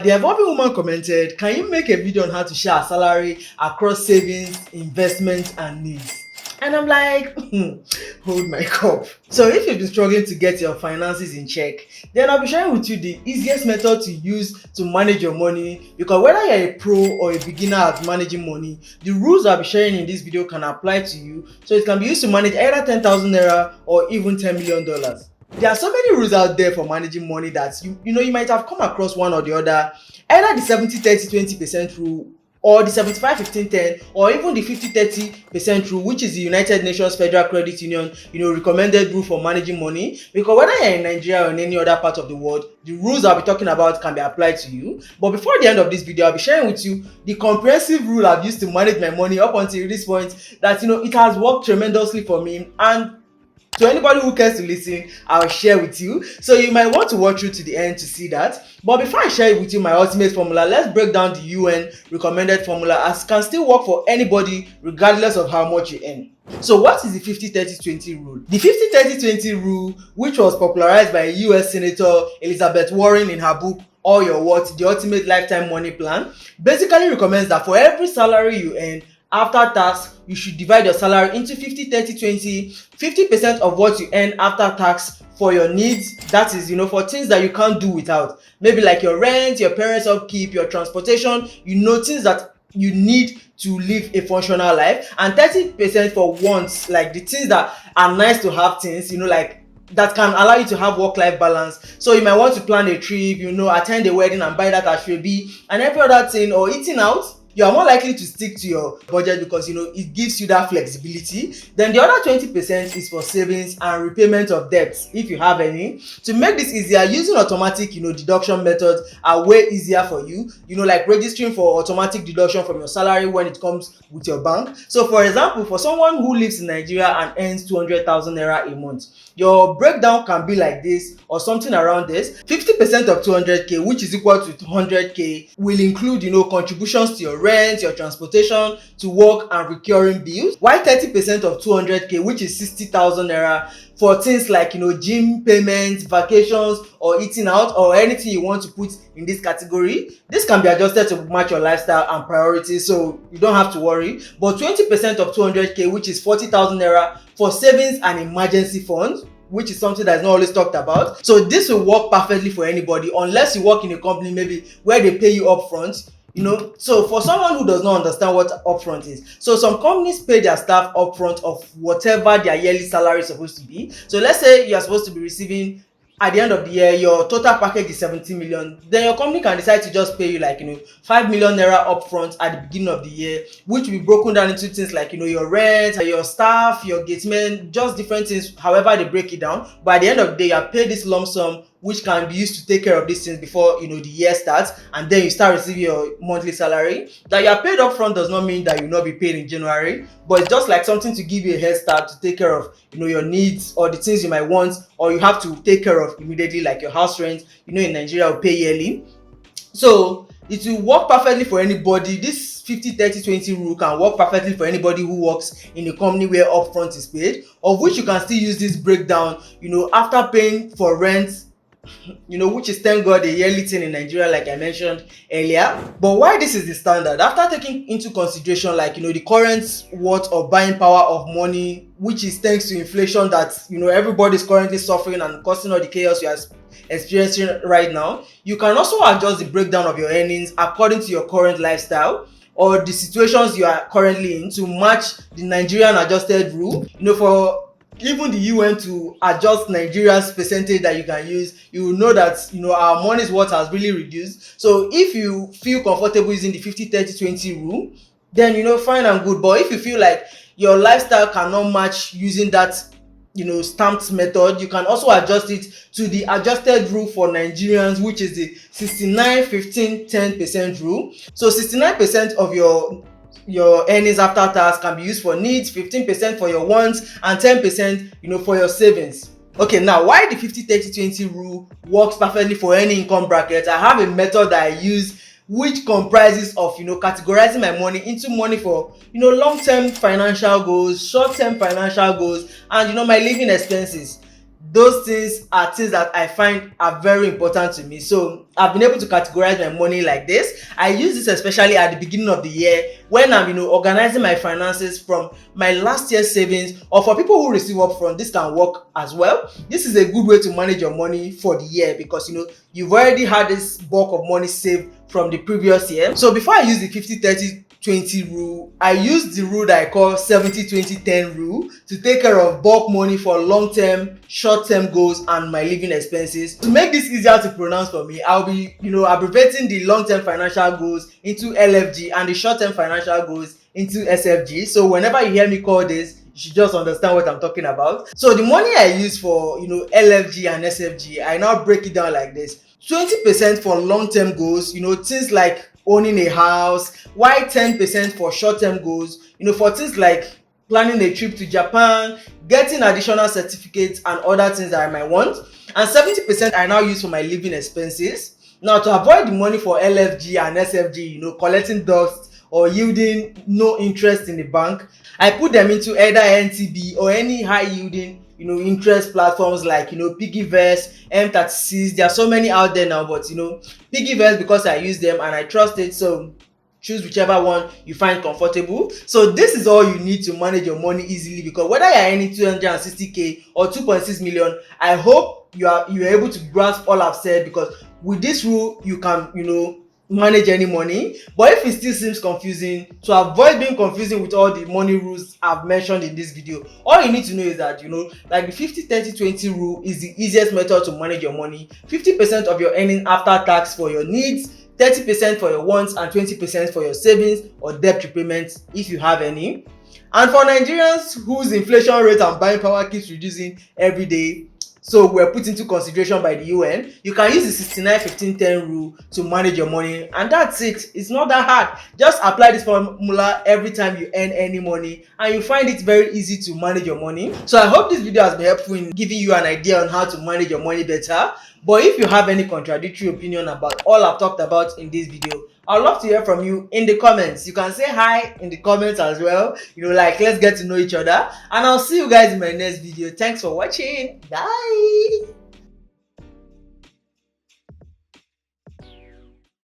The evolving woman commented, can you make a video on how to share a salary across savings, investments, and needs? And I'm like, hold my cup. So if you've been struggling to get your finances in check, then I'll be sharing with you the easiest method to use to manage your money. Because whether you're a pro or a beginner at managing money, the rules I'll be sharing in this video can apply to you. So it can be used to manage either 10,000 naira or even $10 million. There are so many rules out there for managing money that you might have come across one or the other, either the 70-30-20% rule, or the 75-15-10, or even the 50-30% rule, which is the United Nations Federal Credit Union recommended rule for managing money. Because whether you're in Nigeria or in any other part of the world, the rules I'll be talking about can be applied to you. But before the end of this video, I'll be sharing with you the comprehensive rule I've used to manage my money up until this point, that it has worked tremendously for me. And to anybody who cares to listen, I'll share with you. So you might want to watch through to the end to see that. But before I share with you my ultimate formula, let's break down the UN recommended formula, as it can still work for anybody regardless of how much you earn. So what is the 50-30-20 rule? The 50-30-20 rule, which was popularized by US Senator Elizabeth Warren in her book All Your What, The Ultimate Lifetime Money Plan, basically recommends that for every salary you earn, after tax, you should divide your salary into 50-30-20. 50% of what you earn after tax for your needs, that is for things that you can't do without, maybe like your rent, your parents' upkeep, your transportation, things that you need to live a functional life, and 30% for wants, like the things that are nice to have, things like that can allow you to have work-life balance. So you might want to plan a trip, attend a wedding and buy that ashwebi and every other thing, or eating out. You are more likely to stick to your budget because it gives you that flexibility. Then the other 20% is for savings and repayment of debts, if you have any. To make this easier, using automatic deduction methods are way easier for you, like registering for automatic deduction from your salary when it comes with your bank. So for example, for someone who lives in Nigeria and earns 200,000 naira a month, your breakdown can be like this or something around this. 50% of 200k, which is equal to 100k, will include contributions to your rent, your transportation to work and recurring bills, while 30% of 200k, which is 60,000 naira, for things like gym payments, vacations, or eating out, or anything you want to put in this category. This can be adjusted to match your lifestyle and priorities, so you don't have to worry. But 20% of 200k, which is 40,000 naira, for savings and emergency funds, which is something that is not always talked about. So this will work perfectly for anybody, unless you work in a company maybe where they pay you upfront. So for someone who does not understand what upfront is, so some companies pay their staff upfront of whatever their yearly salary is supposed to be. So let's say you are supposed to be receiving, at the end of the year, your total package is 70 million. Then your company can decide to just pay you 5 million naira upfront at the beginning of the year, which will be broken down into things like your rent, your staff, your gatemen, just different things, however they break it down. But at the end of the day, you are paid this lump sum, which can be used to take care of these things before the year starts, and then you start receiving your monthly salary. That you are paid upfront does not mean that you will not be paid in January, but it's just like something to give you a head start to take care of your needs or the things you might want or you have to take care of immediately, like your house rent. In Nigeria we pay yearly. So it will work perfectly for anybody. This 50-30-20 rule can work perfectly for anybody who works in a company where upfront is paid, of which you can still use this breakdown after paying for rent, which is, thank God, a yearly thing in Nigeria, like I mentioned earlier. But why this is the standard? After taking into consideration the current worth or buying power of money, which is thanks to inflation that everybody is currently suffering and causing all the chaos we are experiencing right now, you can also adjust the breakdown of your earnings according to your current lifestyle or the situations you are currently in to match the Nigerian adjusted rule. For even the UN to adjust Nigeria's percentage that you can use, you will know that our money's worth has really reduced. So if you feel comfortable using the 50-30-20 rule, then fine and good. But if you feel like your lifestyle cannot match using that stamped method, you can also adjust it to the adjusted rule for Nigerians, which is the 69-15-10% rule. So 69% of your earnings after tax can be used for needs, 15% for your wants, and 10% for your savings. Okay, now why the 50-30-20 rule works perfectly for any income bracket? I have a method that I use which comprises of categorizing my money into money for long-term financial goals, short-term financial goals, and my living expenses. those things are things that I find are very important to me. So I've been able to categorize my money like this. I use this especially at the beginning of the year when I'm organizing my finances from my last year's savings, or for people who receive upfront, this can work as well. This is a good way to manage your money for the year because you've already had this bulk of money saved from the previous year. So before I use the 50-30-20 rule, I use the rule that I call 70-20-10 rule to take care of bulk money for long-term, short-term goals and my living expenses. To make this easier to pronounce for me, I'll be abbreviating the long-term financial goals into LFG and the short-term financial goals into SFG. So whenever you hear me call this, you should just understand what I'm talking about. So the money I use for LFG and SFG, I now break it down like this: 20% for long-term goals, things like owning a house, while 10% for short-term goals, for things like planning a trip to Japan, getting additional certificates and other things that I might want, and 70% I now use for my living expenses. Now, to avoid the money for LFG and SFG, collecting dust or yielding no interest in the bank, I put them into either NTB or any high yielding interest platforms like piggyverse, M36. There are so many out there now, but piggyverse, because I use them and I trust it, so choose whichever one you find comfortable. So this is all you need to manage your money easily, because whether you're earning 260k or 2.6 million, I hope you're able to grasp all I've said, because with this rule you can manage any money. But if it still seems confusing, to avoid being confusing with all the money rules I've mentioned in this video, all you need to know is that like the 50-30-20 rule is the easiest method to manage your money. 50% of your earning after tax for your needs, 30% for your wants, and 20% for your savings or debt repayments if you have any. And for Nigerians whose inflation rate and buying power keeps reducing every day, so we're put into consideration by the UN, you can use the 69-15-10 rule to manage your money, and that's it. It's not that hard. Just apply this formula every time you earn any money and you find it very easy to manage your money. So I hope this video has been helpful in giving you an idea on how to manage your money better. But if you have any contradictory opinion about all I've talked about in this video, I'd love to hear from you in the comments. You can say hi in the comments as well. Like, let's get to know each other. And I'll see you guys in my next video. Thanks for watching. Bye.